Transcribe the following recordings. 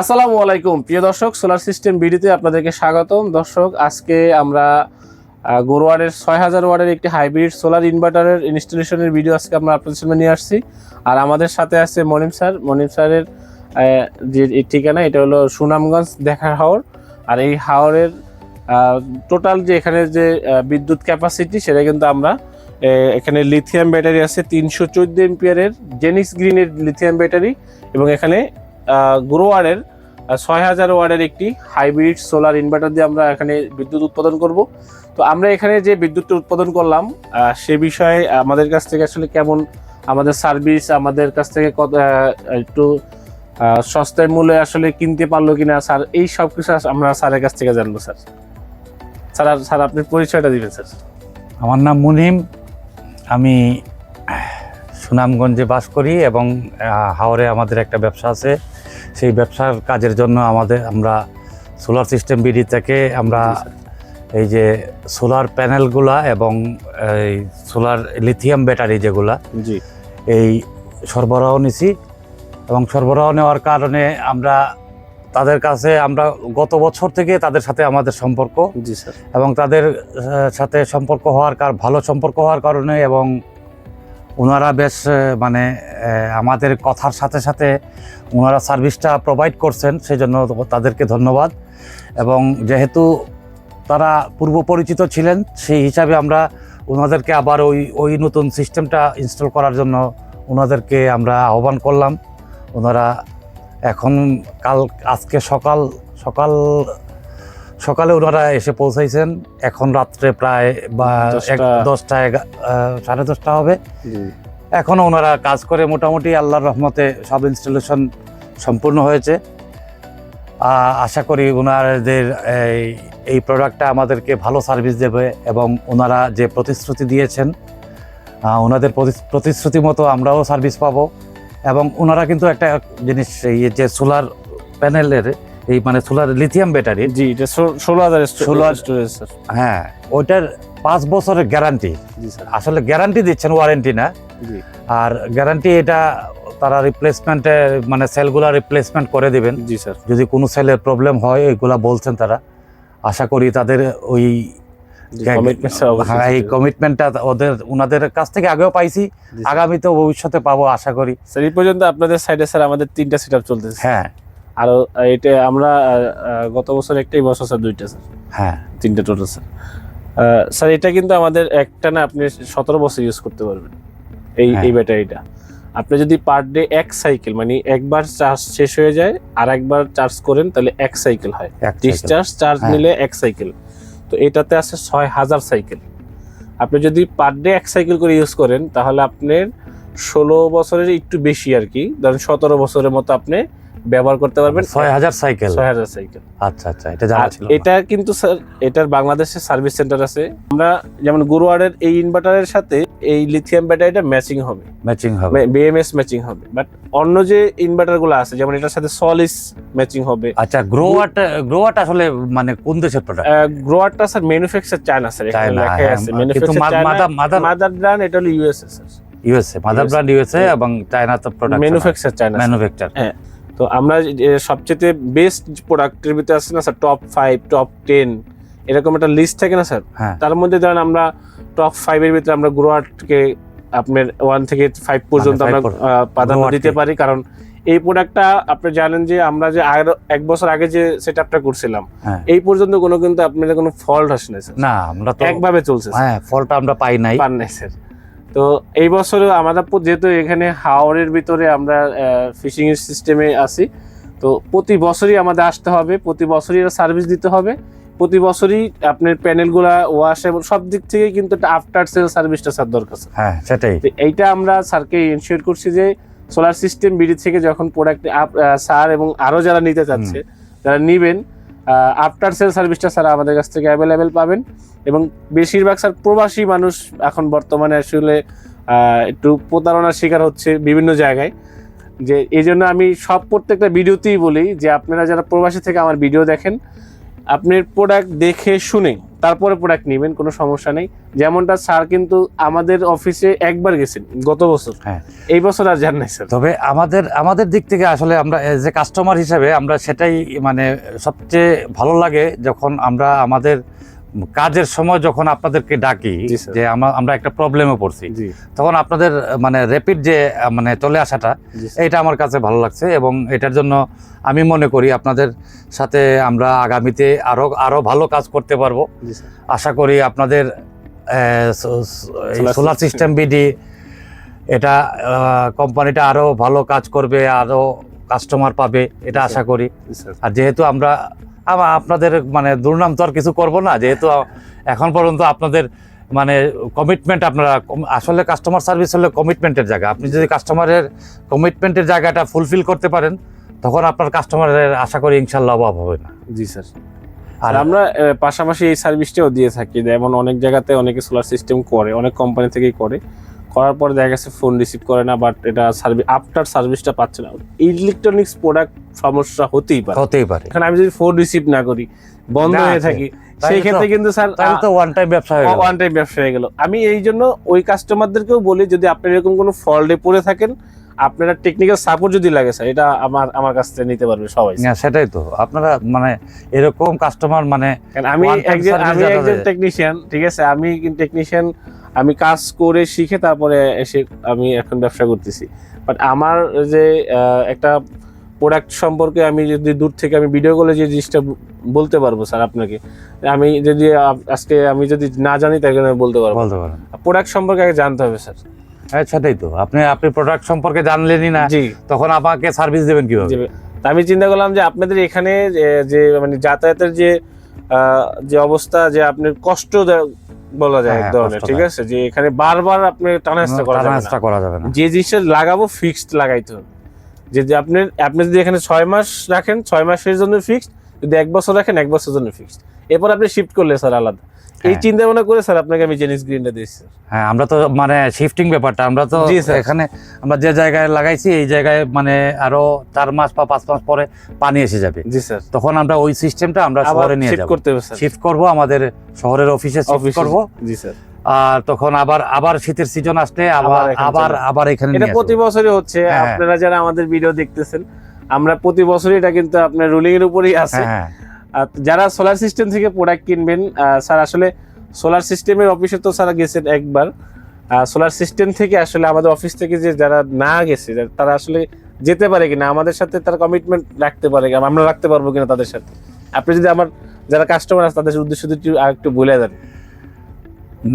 আসসালামু আলাইকুম প্রিয় দর্শক, সোলার সিস্টেম ভিডিওতে আপনাদেরকে স্বাগতম। দর্শক, আজকে আমরা গোরওয়ারের 6000 ওয়াটের একটি হাইব্রিড সোলার ইনভার্টারের ইনস্টলেশনের ভিডিও আজকে আমরা আপনাদের সামনে নিয়ে আসছি। আর আমাদের সাথে আছে মনিম স্যারের যে ঠিকানা, এটা হলো সুনামগঞ্জ দেখার হাওর। আর এই হাওরের টোটাল যে এখানে যে বিদ্যুৎ ক্যাপাসিটি, সেটা কিন্তু আমরা এখানে লিথিয়াম ব্যাটারি আছে 314 এম্পিয়ারের জেনিক্স গ্রিনের লিথিয়াম ব্যাটারি, এবং এখানে গ্রোয়ারের 6000 ওয়াটের একটি হাইব্রিড সোলার ইনভার্টার দিয়ে আমরা এখানে বিদ্যুৎ উৎপাদন করব। তো আমরা এখানে যে বিদ্যুৎটা উৎপাদন করলাম সে বিষয়ে আমাদের কাছ থেকে আসলে কেমন আমাদের সার্ভিস, আমাদের কাছ থেকে কত একটু সস্তায় মূল্যে আসলে কিনতে পারলো কিনা স্যার, এই সব কিছু আমরা স্যারের কাছ থেকে জানবো। স্যার আপনি পরিচয়টা দিবেন স্যার। আমার নাম মুনিম, আমি সুনামগঞ্জে বাস করি এবং হাওরে আমাদের একটা ব্যবসা আছে। সেই ব্যবসার কাজের জন্য আমরা সোলার সিস্টেম বিডি থেকে আমরা এই যে সোলার প্যানেলগুলা এবং এই সোলার লিথিয়াম ব্যাটারি যেগুলা এই সরবরাহ নিছি, এবং সরবরাহ নেওয়ার কারণে আমরা তাদের কাছে গত বছর থেকে তাদের সাথে আমাদের সম্পর্ক, জি স্যার, এবং তাদের সাথে সম্পর্ক ভালো সম্পর্ক হওয়ার কারণে, এবং ওনারা বেশ মানে আমাদের কথার সাথে সাথে ওনারা সার্ভিসটা প্রোভাইড করছেন, সেই জন্য তাদেরকে ধন্যবাদ। এবং যেহেতু তারা পূর্ব পরিচিত ছিলেন, সেই হিসাবে আমরা ওনাদেরকে আবার ওই নতুন সিস্টেমটা ইনস্টল করার জন্য ওনাদেরকে আমরা আহ্বান করলাম। ওনারা এখন আজকে সকালে ওনারা এসে পৌঁছাইছেন। এখন রাত্রে প্রায় 10টা 10:30 হবে। এখনও ওনারা কাজ করে মোটামুটি আল্লাহর রহমতে সব ইনস্টলেশন সম্পূর্ণ হয়েছে। আশা করি ওনাদের এই প্রোডাক্টটা আমাদেরকে ভালো সার্ভিস দেবে, এবং ওনারা যে প্রতিশ্রুতি দিয়েছেন ওনাদের প্রতিশ্রুতি মতো আমরাও সার্ভিস পাবো। এবং ওনারা কিন্তু একটা জিনিস, এই যে সোলার প্যানেলের এই মানে সোলার লিথিয়াম ব্যাটারি, জি, এটা 16,000 স্টোরেজ, হ্যাঁ, ওইটার 5 বছরের গ্যারান্টি। আসলে গ্যারান্টি দিচ্ছেন, ওয়ারেন্টি না। আর গ্যারান্টি এটা তারা রিপ্লেসমেন্টে মানে সেলগুলা রিপ্লেসমেন্ট করে দেবেন। জি স্যার, যদি কোনো সেলের প্রবলেম হয় এগুলা বলছেন তারা। আশা করি তাদের এই কমিটমেন্টটা ওনাদের কাছ থেকে আগেও পাইছি, আগামীতেও ভবিষ্যতে পাবো আশা করি। স্যার, এই পর্যন্ত আপনাদের সাইডে স্যার আমাদের 3টা সেটআপ চলতেছে। হ্যাঁ, আর এটা আমরা গত বছর একটাই, বছর স্যার 2টা স্যার, হ্যাঁ 3টা টোটাল স্যার। স্যার, এটা কিন্তু আমাদের একটা না, আপনি 17 বছর ইউজ করতে পারবেন এই ব্যাটারিটা। আপনি যদি পার ডে 1 সাইকেল মানে একবার চার্জ শেষ হয়ে যায় আর একবার চার্জ করেন, তাহলে 1 সাইকেল হয়। ডিসচার্জ চার্জ নিলে 1 সাইকেল, তো এটাতে আছে 6000 সাইকেল। আপনি যদি পার ডে 1 সাইকেল করে ইউজ করেন, তাহলে আপনার 16 বছরের একটু বেশি আর কি, ধরেন 17 বছরের মতো আপনি ব্যবহার করতে পারবেন। 6000 সাইকেল, 6000 সাইকেল। আচ্ছা, এটা জানা ছিল। এটা কিন্তু স্যার, এটার বাংলাদেশে সার্ভিস সেন্টার আছে। আমরা যেমন গ্রোয়ারের এই ইনভার্টারের সাথে এই লিথিয়াম ব্যাটারিটা ম্যাচিং হবে, বিএমএস ম্যাচিং হবে। বাট অন্য যে ইনভার্টারগুলো আছে, যেমন এটার সাথে সলিস ম্যাচিং হবে। আচ্ছা, গ্রোয়ারটা আসলে মানে কোন দেশের প্রোডাক্ট? গ্রোয়ারটা স্যার ম্যানুফ্যাকচার চায়না স্যার, এখানে লেখা আছে ম্যানুফ্যাকচার মাদার ব্র্যান্ড এটা হলো USA sir, USA mother brand USA, এবং চায়না তো প্রোডাক্ট ম্যানুফ্যাকচার চায়না, ম্যানুফ্যাকচার। হ্যাঁ, তো আমরা সবচেয়ে বেস্ট প্রোডাক্টের ভিতরে আছে না স্যার, টপ 5 টপ 10 এরকম একটা লিস্ট থাকে না স্যার। তার মধ্যে ধরেন আমরা টপ 5 এর ভিতরে আমরা গ্রোয়ারকে আপনার 1 থেকে 5 পর্যন্ত আমরা প্রাধান্য দিতে পারি। কারণ এই প্রোডাক্টটা আপনি জানেন যে আমরা যে 1 বছর আগে যে সেটআপটা করছিলাম, এই পর্যন্ত কিন্তু আপনাদের কোনো ফল্ট আসে না স্যার। না, আমরা তো একভাবে চলছে, হ্যাঁ, ফল্টটা আমরা পাই নাই স্যার। তো এই বছরে আমরা যেহেতু এখানে হাওরের ভিতরে আমরা ফিশিং এর সিস্টেমে আছি, তো প্রতি বছরই আমাদের আসতে হবে, প্রতি বছরই সার্ভিস দিতে হবে, প্রতি বছরই আপনার প্যানেলগুলা ওয়াশ এবং সব দিক থেকে কিন্তু একটা আফটার সেল সার্ভিসটা স্যার দরকার। হ্যাঁ, সেটাই। এইটা আমরা স্যারকে ইনশিওর করছি যে সোলার সিস্টেম বিডি থেকে যখন প্রোডাক্ট স্যার এবং আরো যারা নিতে চাচ্ছে, যারা নিবেন, আফটার সেল সার্ভিসটা স্যার আমাদের কাছ থেকে অ্যাভেলেবেল পাবেন। এবং বেশিরভাগ স্যার প্রবাসী মানুষ এখন বর্তমানে আসলে একটু প্রতারণার শিকার হচ্ছে বিভিন্ন জায়গায়, যে এই জন্য আমি প্রত্যেকটা ভিডিওতেই বলি যে আপনারা যারা প্রবাসী থেকে আমার ভিডিও দেখেন, আপনি প্রোডাক্ট দেখে শুনে তারপরে প্রোডাক্ট নেবেন, কোনো সমস্যা নেই। যেমনটা স্যার কিন্তু আমাদের অফিসে একবার গেছেন গত বছর, হ্যাঁ এই বছর আর যান নাই স্যার। তবে আমাদের দিক থেকে আসলে আমরা যে কাস্টমার হিসেবে আমরা সেটাই মানে সবচেয়ে ভালো লাগে যখন আমরা আমাদের কাজের সময় যখন আপনাদেরকে ডাকি জি স্যার। যে আমরা একটা প্রবলেমে পড়ছি, জি তখন আপনাদের মানে র্যাপিড যে মানে চলে আসাটা, জি স্যার। এটা আমার কাছে ভালো লাগছে এবং এটার জন্য আমি মনে করি আপনাদের সাথে আমরা আগামীতে আরো ভালো কাজ করতে পারবো। জি স্যার। আশা করি আপনাদের সোলার সিস্টেম বিডি এটা কোম্পানিটা আরো ভালো কাজ করবে, আরো কাস্টমার পাবে, এটা আশা করি। জি স্যার। আর যেহেতু আমরা আপনাদের মানে দুর্নাম তো আর কিছু করব না, যেহেতু এখন পর্যন্ত আপনাদের মানে কমিটমেন্ট, আপনারা আসলে কাস্টমার সার্ভিস হলে কমিটমেন্টের জায়গা। আপনি যদি কাস্টমারের কমিটমেন্টের জায়গাটা ফুলফিল করতে পারেন, তখন আপনার কাস্টমারের আশা করি ইনশাল্লাহ অভাব হবে না। জি স্যার। আর আমরা পাশাপাশি এই সার্ভিসটাও দিয়ে থাকি, যেমন অনেক জায়গাতে অনেকে সোলার সিস্টেম করে, অনেক কোম্পানি থেকেই করে, করার পর দেখা গেছে ফোন রিসিভ করে না, বাট এটা সার্ভিস আফটার সার্ভিসটা পাচ্ছে না। ইলেকট্রনিক্স প্রোডাক্ট সমস্যা হতেই পারে। এখন আমি যদি ফোন রিসিভ না করি, বন্ধ না, হয়ে থাকি, সেই ক্ষেত্রে কিন্তু স্যার তো ওয়ান টাইম ব্যবসা হয়ে গেল। ওয়ান টাইম ব্যবসা হয়ে গেল। আমি এই জন্য ওই কাস্টমারদেরকেও বলি, যদি আপনার এরকম কোনো ফল্টে পড়ে থাকেন, আপনারা টেকনিক্যাল সাপোর্ট যদি লাগে স্যার, এটা আমার কাছ থেকে নিতে পারবে সবাই। হ্যাঁ সেটাই তো, আপনারা মানে এরকম কাস্টমার মানে আমি একজন টেকনিশিয়ান, ঠিক আছে, আমি টেকনিশিয়ান, আমি কাজ করে শিখে তারপরে এসে আমি এখন ব্যবসা করতেছি। বাট আমার যে একটা প্রোডাক্ট সম্পর্কে আমি যদি দূর থেকে আমি ভিডিও কলে যে জিনিসটা বলতে পারবো স্যার আপনাকে, আমি যদি আজকে আমি যদি না জানি তাই আমি বলতে পারবো। প্রোডাক্ট সম্পর্কে আগে জানতে হবে স্যার। হ্যাঁ সেটাই তো, আপনি প্রোডাক্ট সম্পর্কে জানলেনই না, জি, তখন আমাকে সার্ভিস দেবেন কিভাবে? তা আমি চিন্তা করলাম যে আপনাদের এখানে যে মানে যাতায়াতের যে অবস্থা, যে আপনার কষ্ট বলা যায় এক ধরনের, ঠিক আছে, যে এখানে বারবার আপনি টানাস্তা করা যাবে না। যে জিনিসটা লাগাবো ফিক্সড লাগাইতে হবে। যে আপনি যদি এখানে 6 মাস রাখেন, 6 মাসের জন্য ফিক্সড, যদি 1 বছর রাখেন 1 বছরের জন্য ফিক্সড, এরপর আপনি শিফট করলে স্যার আলাদা। এই চিন্তা ভাবনা করে স্যার আপনাকে আমি জেনিস গ্রিনটা দিয়েছি। হ্যাঁ আমরা তো মানে শিফটিং ব্যাপারটা আমরা তো এখানে আমরা যে জায়গায় লাগাইছি এই জায়গায় মানে আরো 4 মাস বা 5 মাস পরে পানি এসে যাবে। জি স্যার। তখন আমরা ওই সিস্টেমটা আমরা শহরে নিয়ে যাব, শিফট করব, আমাদের শহরের অফিসে শিফট করব। জি স্যার। আর তখন আবার শীতের সিজন আসলে আবার এখানে এটা প্রতি বছরই হচ্ছে। আপনারা যারা আমাদের ভিডিও দেখতেছেন, আমরা প্রতি বছরই এটা কিন্তু আপনার রুলিং এর উপরেই আছে। যারা সোলার সিস্টেম থেকে প্রোডাক্ট কিনবেন, স্যার আসলে সোলার সিস্টেমের অফিসে তো স্যার গেছেন একবার, সোলার সিস্টেম থেকে আসলে আমাদের অফিস থেকে যে যারা না গেছে তারা আসলে যেতে পারে কিনা, আমাদের সাথে তারা কমিটমেন্ট রাখতে পারে কিনা, আমরা রাখতে পারবো কিনা তাদের সাথে। আপনি যদি আমার যারা কাস্টমার আছে তাদের উদ্দেশ্য একটু বলে দেন।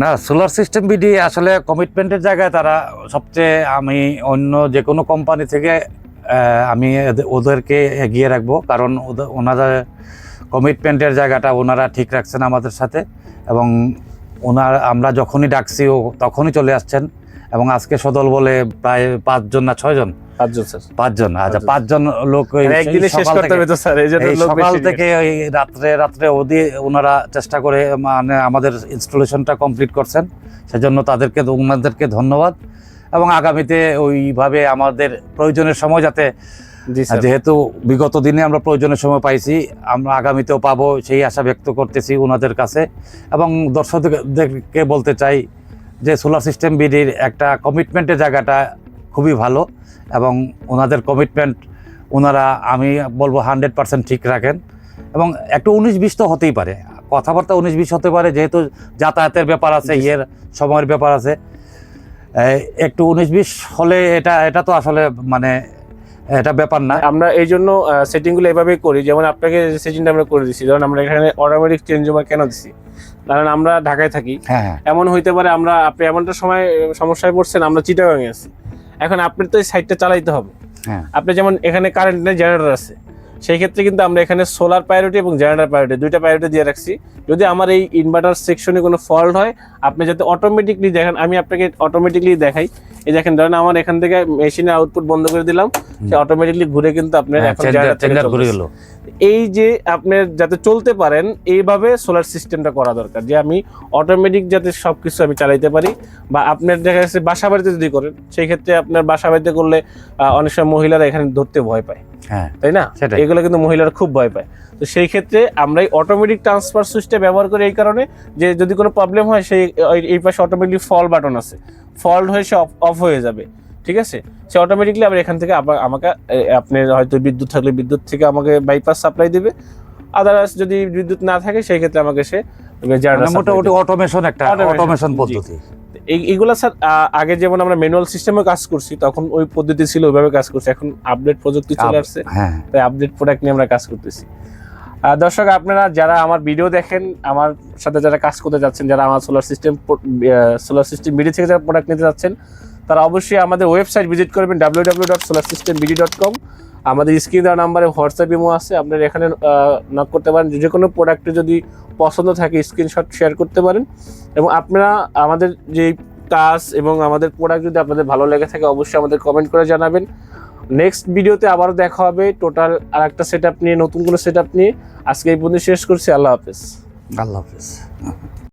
না, সোলার সিস্টেম বিডি আসলে কমিটমেন্টের জায়গায় তারা সবচেয়ে, আমি অন্য যে কোনো কোম্পানি থেকে আমি ওদেরকে এগিয়ে রাখবো, কারণ ওনারা কমিটমেন্টের জায়গাটা ওনারা ঠিক রাখছেন আমাদের সাথে, এবং আমরা যখনই ডাকছি তখনই চলে আসছেন। এবং আজকে সদল বলে প্রায় 5 জন না 6 জন, 5 জন। আচ্ছা, 5 জন লোক সকাল থেকে ওই রাত্রে ওনারা চেষ্টা করে মানে আমাদের ইনস্টলেশনটা কমপ্লিট করছেন, সেজন্য ওনাদেরকে ধন্যবাদ। এবং আগামীতে ওইভাবে আমাদের প্রয়োজনের সময় যাতে, যেহেতু বিগত দিনে আমরা প্রয়োজনের সময় পাইছি, আমরা আগামীতেও পাবো সেই আশা ব্যক্ত করতেছি ওনাদের কাছে। এবং দর্শকদেরকে বলতে চাই যে সোলার সিস্টেম বিডির একটা কমিটমেন্টের জায়গাটা খুবই ভালো, এবং ওনাদের কমিটমেন্ট ওনারা আমি বলবো 100% ঠিক রাখেন। এবং একটু 19-20 তো হতেই পারে, কথাবার্তা 19-20 হতে পারে, যেহেতু যাতায়াতের ব্যাপার আছে, সময়ের ব্যাপার আছে, একটু 19-20 হলে এটা তো আসলে মানে এটা ব্যাপার না। আমরা এই জন্য সেটিংগুলো এভাবেই করি, যেমন আপনাকে সেটিংটা আমরা করে দিচ্ছি। যেমন আমরা এখানে অটোমেটিক চেঞ্জ ওভার কেন দিচ্ছি, কারণ আমরা ঢাকায় থাকি। এমন হইতে পারে আপনি এমনটা সমস্যায় পড়ছেন, আমরা চিটাগাংয়ে আছি, এখন আপনার তো এই সাইটটা চালাইতে হবে। আপনি যেমন এখানে কারেন্ট নেই, জেনারেটর আছে, সেই ক্ষেত্রে কিন্তু আমরা এখানে সোলার প্রায়োরিটি এবং জেনারেটর প্রায়োরিটি দুইটা প্রায়োরিটি দিয়ে রাখছি। যদি আমার এই ইনভার্টার সেকশনে কোনো ফল্ট হয়, আপনি যাতে অটোমেটিকলি দেখেন, আমি আপনাকে অটোমেটিকলি দেখাই। এই দেখেন, ধরেন আমার এখান থেকে মেশিনের আউটপুট বন্ধ করে দিলাম, সে অটোমেটিকলি ঘুরে কিন্তু আপনার এখন জেনারেটর ঘুরে গেল। এই যে আপনার যাতে চলতে পারেন, এইভাবে সোলার সিস্টেমটা করা দরকার, যে আমি অটোমেটিক যাতে সবকিছু আমি চালাইতে পারি। বা আপনার দেখা যাচ্ছে বাসা বাড়িতে যদি করেন, সেই ক্ষেত্রে আপনার বাসা বাড়িতে করলে অনেক সময় মহিলারা এখানে ধরতে ভয় পায়, তাই না? এগুলো কিন্তু মহিলারা খুব ভয় পায়। তো সেই ক্ষেত্রে আমরা এই অটোমেটিক ট্রান্সফার সুইচটা ব্যবহার করি এই কারণে যে যদি কোনো প্রবলেম হয় সেই এই পাশে অটোমেটিক ফল বাটন আছে, ফল্ট হয়ে সে অফ হয়ে যাবে, ঠিক আছে? সে অটোমেটিকলি আবার এখান থেকে আমাকে আপনার হয়তো বিদ্যুৎ থাকলে বিদ্যুৎ থেকে আমাকে বাইপাস সাপ্লাই দিবে, আদারওয়াইজ যদি বিদ্যুৎ না থাকে সেই ক্ষেত্রে আমাকে সে মোটামুটি অটোমেশন একটা অটোমেশন পদ্ধতি। এইগুলা স্যার আগে যেমন আমরা ম্যানুয়াল সিস্টেমে কাজ করছি তখন ওই পদ্ধতি ছিল, ওইভাবে কাজ করছি। এখন আপডেট প্রযুক্তি চলে আসছে, তাই আপডেট প্রোডাক্ট নিয়ে আমরা কাজ করতেছি। দর্শক আপনারা যারা আমার ভিডিও দেখেন, আমার সাথে যারা কাজ করতে যাচ্ছেন, যারা আমার সোলার সিস্টেম বিডি থেকে যারা প্রোডাক্ট নিতে যাচ্ছেন, তারা অবশ্যই আমাদের ওয়েবসাইট ভিজিট করবেন www.solarsystembd.com। আমাদের স্ক্রিন দেওয়া নাম্বারে হোয়াটসঅ্যাপ ইমো আছে, আপনারা এখানে নক করতে পারেন। যে কোনো প্রোডাক্টে যদি পছন্দ থাকে স্ক্রিনশট শেয়ার করতে পারেন, এবং আপনারা আমাদের যে কাজ এবং আমাদের প্রোডাক্ট যদি আপনাদের ভালো লেগে থাকে অবশ্যই আমাদের কমেন্ট করে জানাবেন। নেক্সট ভিডিওতে আবারও দেখা হবে টোটাল আর একটা সেট আপ নিয়ে, নতুন কোনো সেট আপ নিয়ে। আজকে এই পর্যন্ত শেষ করছি। আল্লাহ হাফেজ। আল্লাহ হাফেজ।